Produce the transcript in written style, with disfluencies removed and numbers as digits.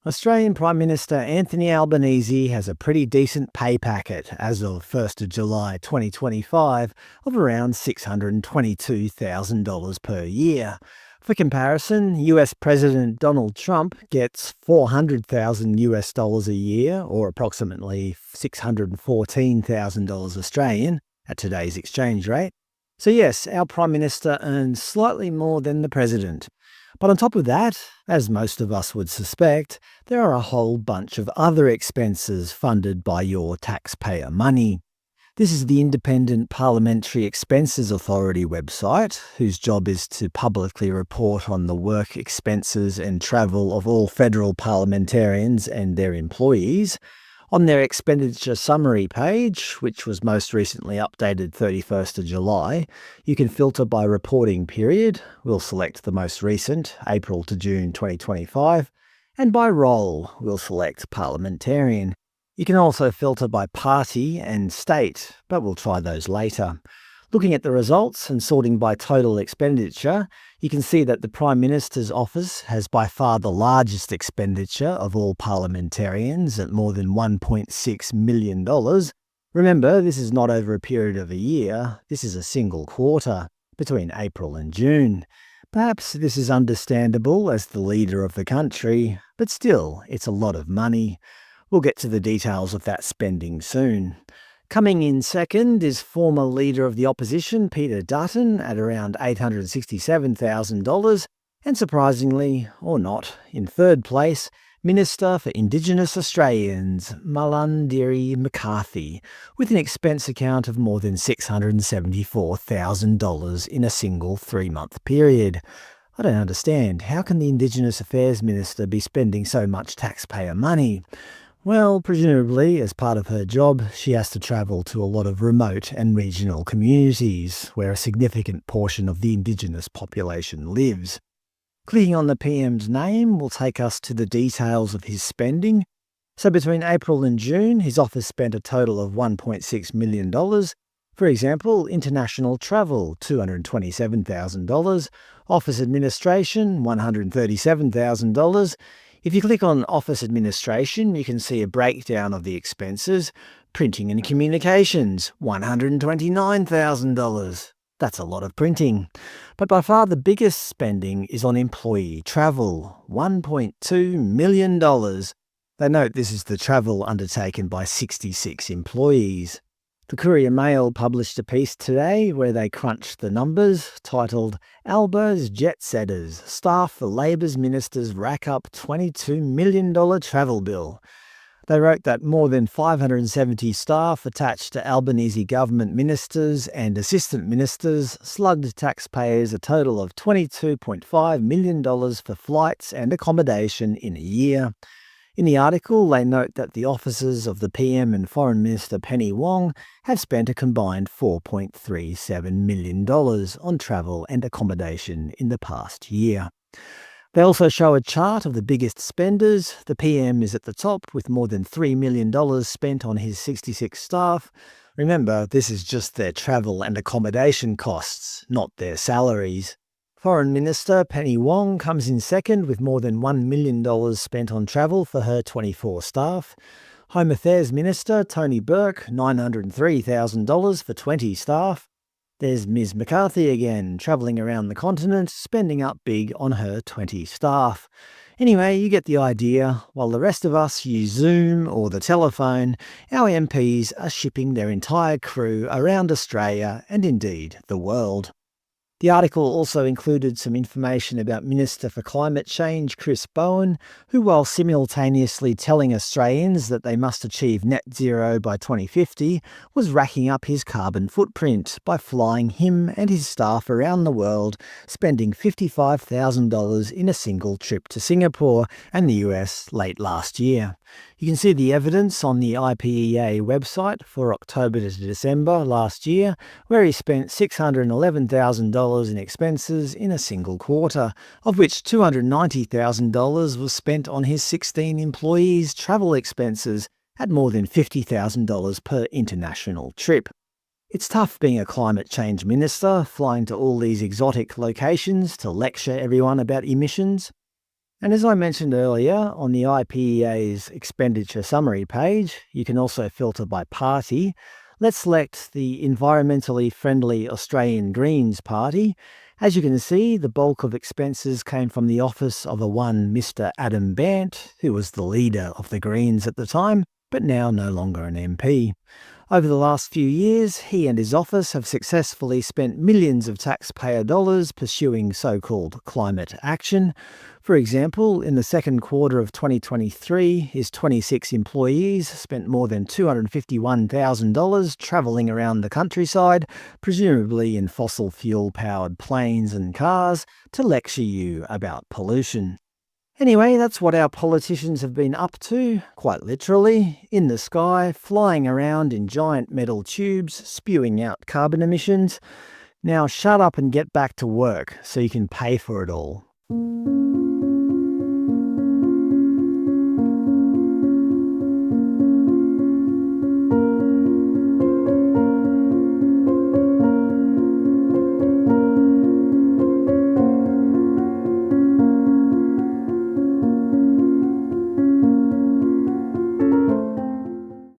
Australian Prime Minister Anthony Albanese has a pretty decent pay packet as of 1st of July 2025 of around $622,000 per year. For comparison, US President Donald Trump gets $400,000 a year, or approximately $614,000 Australian at today's exchange rate. So yes, our Prime Minister earns slightly more than the President. But on top of that, as most of us would suspect, there are a whole bunch of other expenses funded by your taxpayer money. This is the Independent Parliamentary Expenses Authority website, whose job is to publicly report on the work, expenses and travel of all federal parliamentarians and their employees. On their expenditure summary page, which was most recently updated 31st of July, you can filter by reporting period. We'll select the most recent, April to June 2025, and by role, we'll select parliamentarian. You can also filter by party and state, but we'll try those later. Looking at the results and sorting by total expenditure, you can see that the Prime Minister's office has by far the largest expenditure of all parliamentarians at more than $1.6 million. Remember, this is not over a period of a year, this is a single quarter, between April and June. Perhaps this is understandable as the leader of the country, but still, it's a lot of money. We'll get to the details of that spending soon. Coming in second is former Leader of the Opposition Peter Dutton at around $867,000, and surprisingly, or not, in third place, Minister for Indigenous Australians Malarndirri McCarthy, with an expense account of more than $674,000 in a single 3-month period. I don't understand, how can the Indigenous Affairs Minister be spending so much taxpayer money? Well, presumably, as part of her job, she has to travel to a lot of remote and regional communities, where a significant portion of the Indigenous population lives. Clicking on the PM's name will take us to the details of his spending. So between April and June, his office spent a total of $1.6 million. For example, international travel, $227,000, office administration, $137,000. If you click on Office Administration, you can see a breakdown of the expenses. Printing and communications, $129,000. That's a lot of printing. But by far the biggest spending is on employee travel, $1.2 million. They note this is the travel undertaken by 66 employees. The Courier Mail published a piece today where they crunched the numbers, titled "Alba's Jet Setters, Staff for Labor's Ministers Rack Up $22 Million Travel Bill." They wrote that more than 570 staff attached to Albanese government ministers and assistant ministers slugged taxpayers a total of $22.5 million for flights and accommodation in a year. In the article, they note that the offices of the PM and Foreign Minister Penny Wong have spent a combined $4.37 million on travel and accommodation in the past year. They also show a chart of the biggest spenders. The PM is at the top with more than $3 million spent on his 66 staff. Remember, this is just their travel and accommodation costs, not their salaries. Foreign Minister Penny Wong comes in second with more than $1 million spent on travel for her 24 staff. Home Affairs Minister Tony Burke, $903,000 for 20 staff. There's Ms McCarthy again, travelling around the continent, spending up big on her 20 staff. Anyway, you get the idea. While the rest of us use Zoom or the telephone, our MPs are shipping their entire crew around Australia and indeed the world. The article also included some information about Minister for Climate Change Chris Bowen, who, while simultaneously telling Australians that they must achieve net zero by 2050, was racking up his carbon footprint by flying him and his staff around the world, spending $55,000 in a single trip to Singapore and the US late last year. You can see the evidence on the IPEA website for October to December last year, where he spent $611,000 in expenses in a single quarter, of which $290,000 was spent on his 16 employees' travel expenses at more than $50,000 per international trip. It's tough being a climate change minister, flying to all these exotic locations to lecture everyone about emissions. And as I mentioned earlier, on the IPEA's expenditure summary page, you can also filter by party. Let's select the environmentally friendly Australian Greens Party. As you can see, the bulk of expenses came from the office of a one Mr. Adam Bandt, who was the leader of the Greens at the time, but now no longer an MP. Over the last few years, he and his office have successfully spent millions of taxpayer dollars pursuing so-called climate action. For example, in the second quarter of 2023, his 26 employees spent more than $251,000 travelling around the countryside, presumably in fossil fuel-powered planes and cars, to lecture you about pollution. Anyway, that's what our politicians have been up to, quite literally, in the sky, flying around in giant metal tubes, spewing out carbon emissions. Now shut up and get back to work so you can pay for it all.